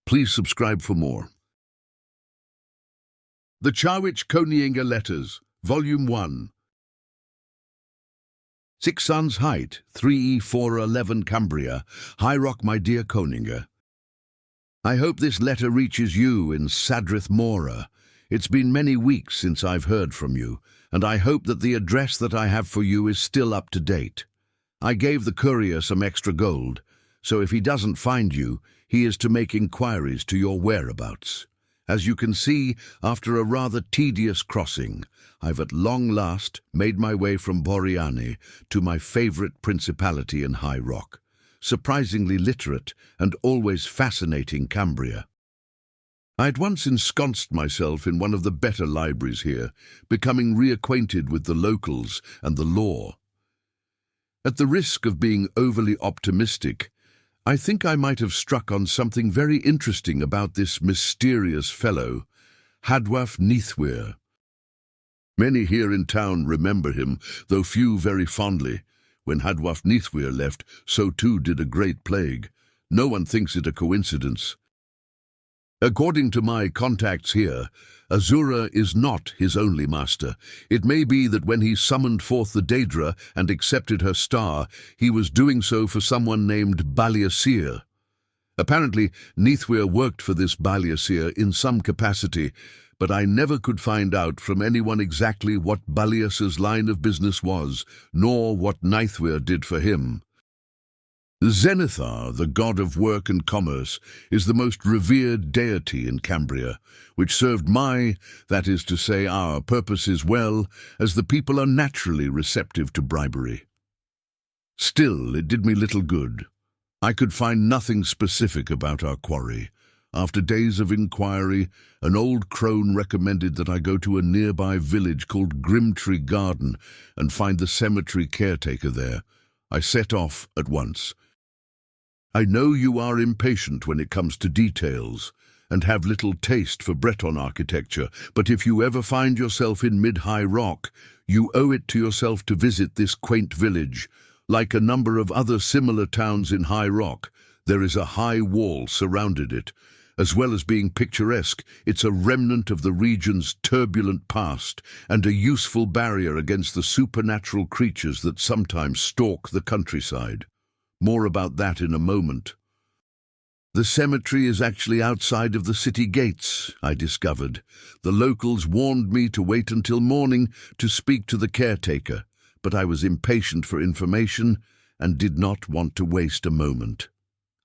Please subscribe for more. The Charwich Koniinge Letters, Volume 1. 6 Suns Height, 3E411 Cumbria, High Rock, my dear Koniinge. I hope this letter reaches you in Sadrith Mora. It's been many weeks since I've heard from you, and I hope that the address that I have for you is still up to date. I gave the courier some extra gold, so if he doesn't find you, he is to make inquiries to your whereabouts. As you can see, after a rather tedious crossing, I've at long last made my way from Boreani to my favourite principality in High Rock, surprisingly literate and always fascinating Cumbria. I at once ensconced myself in one of the better libraries here, becoming reacquainted with the locals and the lore. At the risk of being overly optimistic, I think I might have struck on something very interesting about this mysterious fellow, Hadwaf Neithwyr. Many here in town remember him, though few very fondly. When Hadwaf Neithwyr left, so too did a great plague. No one thinks it a coincidence. According to my contacts here, Azura is not his only master. It may be that when he summoned forth the Daedra and accepted her star, he was doing so for someone named Baliasir. Apparently, Neithwyr worked for this Baliasir in some capacity, but I never could find out from anyone exactly what Baliasir's line of business was, nor what Neithwyr did for him. Zenithar, the god of work and commerce, is the most revered deity in Cambria, which served that is to say our purposes well, as the people are naturally receptive to bribery. Still, it did me little good. I could find nothing specific about our quarry. After days of inquiry, an old crone recommended that I go to a nearby village called Grimtree Garden and find the cemetery caretaker there. I set off at once. I know you are impatient when it comes to details, and have little taste for Breton architecture, but if you ever find yourself in Mid-High Rock, you owe it to yourself to visit this quaint village. Like a number of other similar towns in High Rock, there is a high wall surrounded it. As well as being picturesque, it's a remnant of the region's turbulent past and a useful barrier against the supernatural creatures that sometimes stalk the countryside. More about that in a moment. The cemetery is actually outside of the city gates, I discovered. The locals warned me to wait until morning to speak to the caretaker, but I was impatient for information and did not want to waste a moment.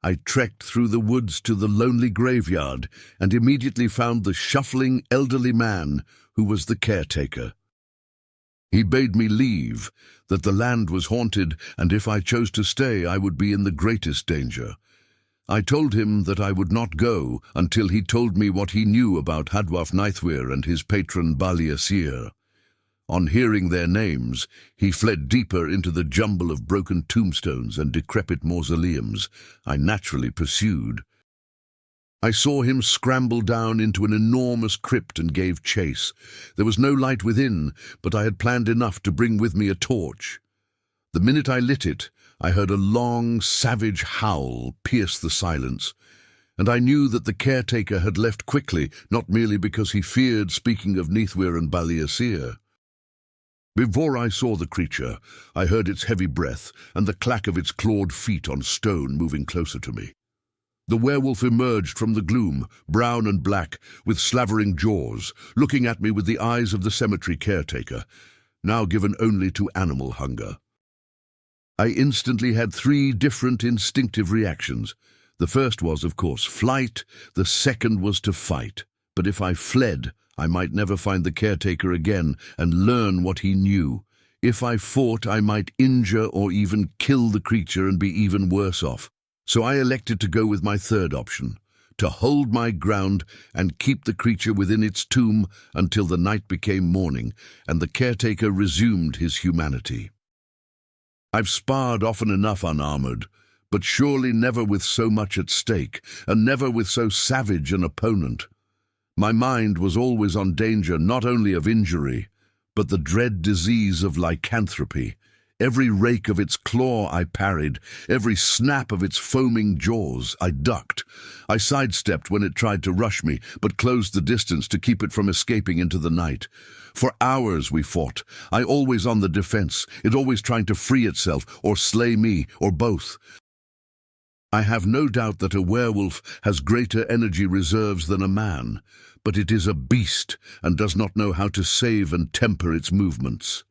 I trekked through the woods to the lonely graveyard and immediately found the shuffling elderly man who was the caretaker. He bade me leave, that the land was haunted, and if I chose to stay, I would be in the greatest danger. I told him that I would not go until he told me what he knew about Hadwaf Neithwyr and his patron Baliasir. On hearing their names, he fled deeper into the jumble of broken tombstones and decrepit mausoleums. I naturally pursued. I saw him scramble down into an enormous crypt and gave chase. There was no light within, but I had planned enough to bring with me a torch. The minute I lit it, I heard a long, savage howl pierce the silence, and I knew that the caretaker had left quickly, not merely because he feared speaking of Neithwyr and Baliasir. Before I saw the creature, I heard its heavy breath and the clack of its clawed feet on stone moving closer to me. The werewolf emerged from the gloom, brown and black, with slavering jaws, looking at me with the eyes of the cemetery caretaker, now given only to animal hunger. I instantly had 3 different instinctive reactions. The first was, of course, flight. The second was to fight. But if I fled, I might never find the caretaker again and learn what he knew. If I fought, I might injure or even kill the creature and be even worse off. So I elected to go with my third option, to hold my ground and keep the creature within its tomb until the night became morning and the caretaker resumed his humanity. I've sparred often enough unarmored, but surely never with so much at stake, and never with so savage an opponent. My mind was always on danger not only of injury, but the dread disease of lycanthropy, Every rake of its claw I parried, every snap of its foaming jaws I ducked. I sidestepped when it tried to rush me, but closed the distance to keep it from escaping into the night. For hours we fought, I always on the defense, it always trying to free itself, or slay me, or both. I have no doubt that a werewolf has greater energy reserves than a man, but it is a beast and does not know how to save and temper its movements.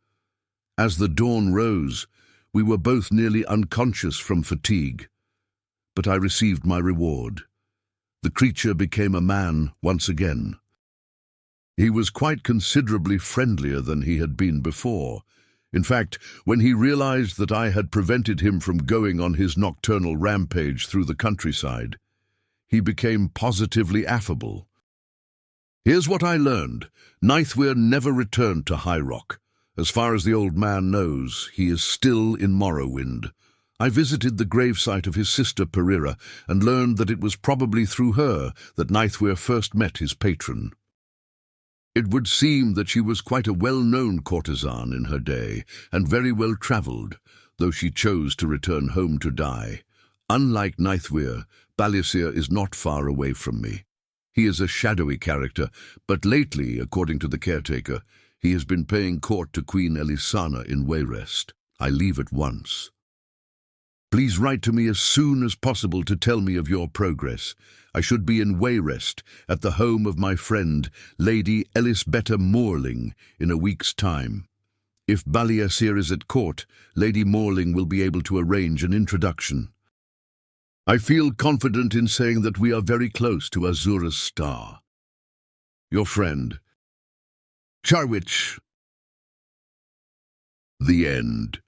As the dawn rose, we were both nearly unconscious from fatigue, but I received my reward. The creature became a man once again. He was quite considerably friendlier than he had been before. In fact, when he realized that I had prevented him from going on his nocturnal rampage through the countryside, he became positively affable. Here's what I learned. Nightweir never returned to High Rock. As far as the old man knows, he is still in Morrowind. I visited the gravesite of his sister Perira and learned that it was probably through her that Nightweir first met his patron. It would seem that she was quite a well-known courtesan in her day, and very well-travelled, though she chose to return home to die. Unlike Nightweir, Balasir is not far away from me. He is a shadowy character, but lately, according to the caretaker, he has been paying court to Queen Elisana in Wayrest. I leave at once. Please write to me as soon as possible to tell me of your progress. I should be in Wayrest, at the home of my friend, Lady Elisbetta Morling, in a week's time. If Balasir is at court, Lady Morling will be able to arrange an introduction. I feel confident in saying that we are very close to Azura's star. Your friend, Charwich. The end.